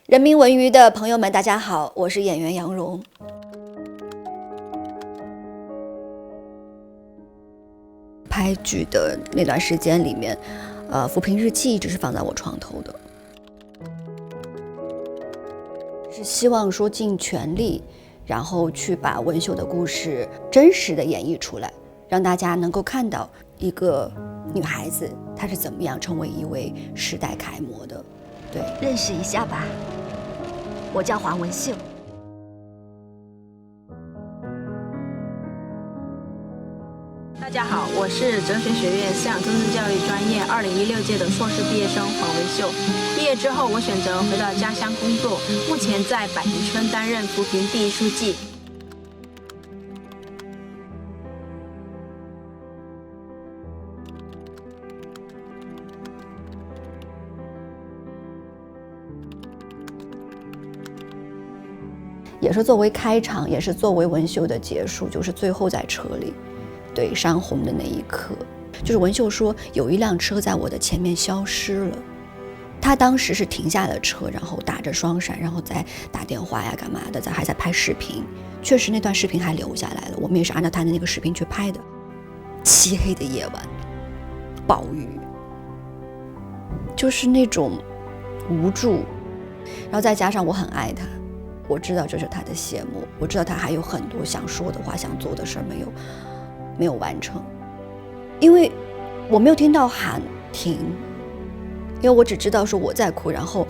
人民文娱的朋友们，大家好，我是演员杨蓉。拍剧的那段时间里面，扶贫日记一直是放在我床头的，是希望说尽全力，然后去把文秀的故事真实的演绎出来，让大家能够看到一个女孩子她是怎么样成为一位时代楷模的。对，认识一下吧，我叫黄文秀。大家好，我是哲学学院向政治教育专业2016届的硕士毕业生黄文秀。毕业之后，我选择回到家乡工作，目前在百宁村担任扶贫第一书记。也是作为开场，也是作为文秀的结束，就是最后在车里对山洪的那一刻，就是文秀说有一辆车在我的前面消失了，他当时是停下了车，然后打着双闪，然后再打电话呀干嘛的，还在拍视频，确实那段视频还留下来了，我们也是按照他的那个视频去拍的。漆黑的夜晚，暴雨，就是那种无助，然后再加上我很爱他，我知道这是他的谢幕，我知道他还有很多想说的话，想做的事没有完成，因为我没有听到喊停，因为我只知道说我在哭，然后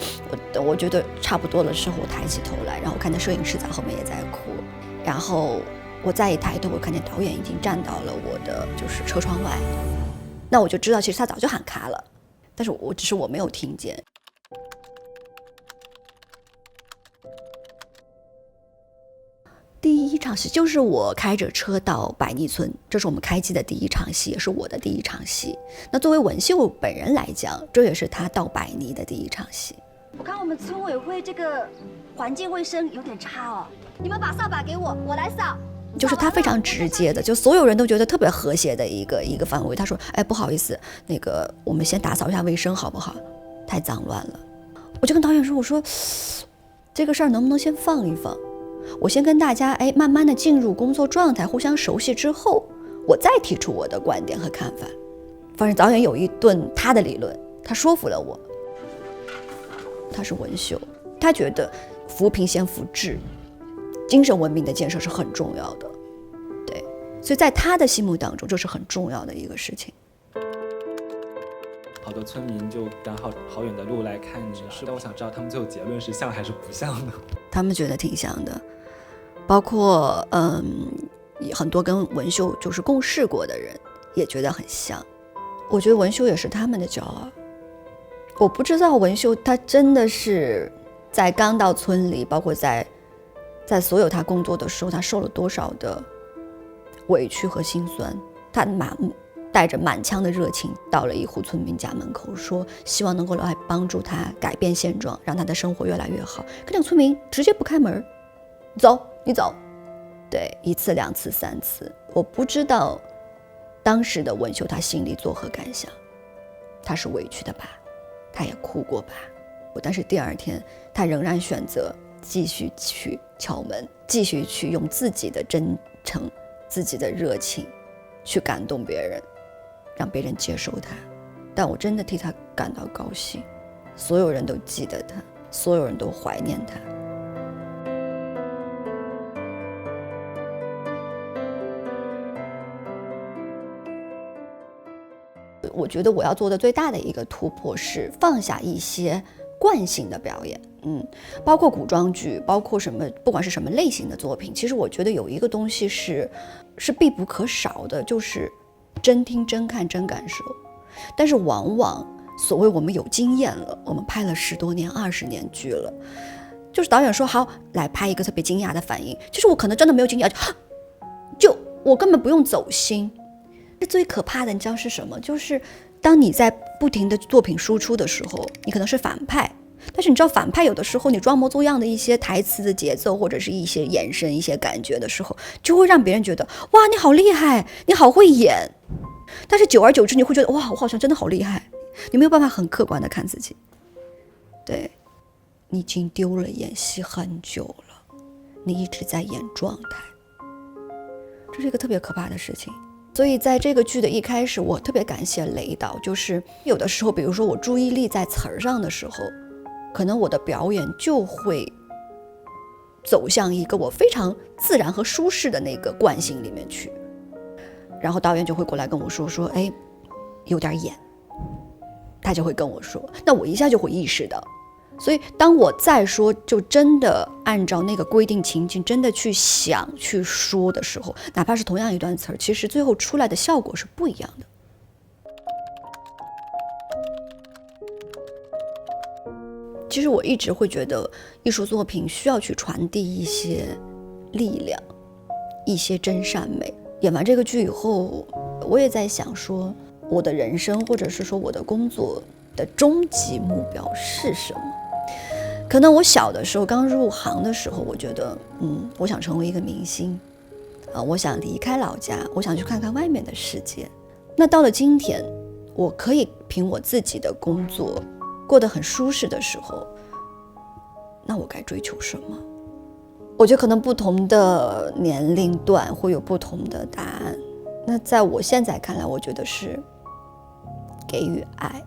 我觉得差不多的时候，我抬起头来，然后看见摄影师在后面也在哭，然后我再一抬头，我看见导演已经站到了我的就是车窗外，那我就知道其实他早就喊卡了，但是只是我没有听见。第一场戏就是我开着车到百逆村，这是我们开机的第一场戏，也是我的第一场戏。那作为文秀本人来讲，这也是他到百逆的第一场戏。我看我们村委会这个环境卫生有点差哦，你们把扫把给我，我来扫。就是他非常直接的，就所有人都觉得特别和谐的一个范围。他说：“哎，不好意思，那个我们先打扫一下卫生好不好？太脏乱了。”我就跟导演说：“我说这个事儿能不能先放一放？我先跟大家慢慢的进入工作状态，互相熟悉之后，我再提出我的观点和看法。”反正导演有一顿他的理论，他说服了我。他是文秀，他觉得扶贫先扶志，精神文明的建设是很重要的，对，所以在他的心目当中，这是很重要的一个事情。好多村民就赶好远的路来看你，但我想知道他们最后结论是像还是不像的？他们觉得挺像的，包括很多跟文秀就是共事过的人也觉得很像。我觉得文秀也是他们的骄傲。我不知道文秀他真的是在刚到村里，包括在所有他工作的时候，他受了多少的委屈和心酸。他带着满腔的热情到了一户村民家门口，说希望能够来帮助他改变现状，让他的生活越来越好。可那个村民直接不开门，你走。对，一次两次三次，我不知道当时的文秀他心里作何感想。他是委屈的吧，他也哭过吧，但是第二天他仍然选择继续去敲门，继续去用自己的真诚、自己的热情去感动别人，让别人接受他。但我真的替他感到高兴，所有人都记得他，所有人都怀念他。我觉得我要做的最大的一个突破是放下一些惯性的表演，包括古装剧，包括什么，不管是什么类型的作品，其实我觉得有一个东西是必不可少的，就是真听、真看、真感受。但是往往所谓我们有经验了，我们拍了10多年、20年剧了，就是导演说好来拍一个特别惊讶的反应，其实我可能真的没有惊讶，就我根本不用走心。最可怕的你知道是什么？就是当你在不停的作品输出的时候，你可能是反派，但是你知道反派有的时候你装模作样的一些台词的节奏，或者是一些眼神、一些感觉的时候，就会让别人觉得哇你好厉害，你好会演。但是久而久之你会觉得哇我好像真的好厉害，你没有办法很客观的看自己。对，你已经丢了演戏很久了，你一直在演状态，这是一个特别可怕的事情。所以在这个剧的一开始，我特别感谢雷导，就是有的时候，比如说我注意力在词儿上的时候，可能我的表演就会走向一个我非常自然和舒适的那个惯性里面去，然后导演就会过来跟我说，哎，有点演，他就会跟我说，那我一下就会意识到。所以当我再说就真的按照那个规定情境真的去想去说的时候，哪怕是同样一段词儿，其实最后出来的效果是不一样的。其实我一直会觉得艺术作品需要去传递一些力量，一些真善美。演完这个剧以后，我也在想说，我的人生或者是说我的工作的终极目标是什么。可能我小的时候刚入行的时候，我觉得我想成为一个明星我想离开老家，我想去看看外面的世界。那到了今天，我可以凭我自己的工作过得很舒适的时候，那我该追求什么？我觉得可能不同的年龄段会有不同的答案。那在我现在看来，我觉得是给予爱。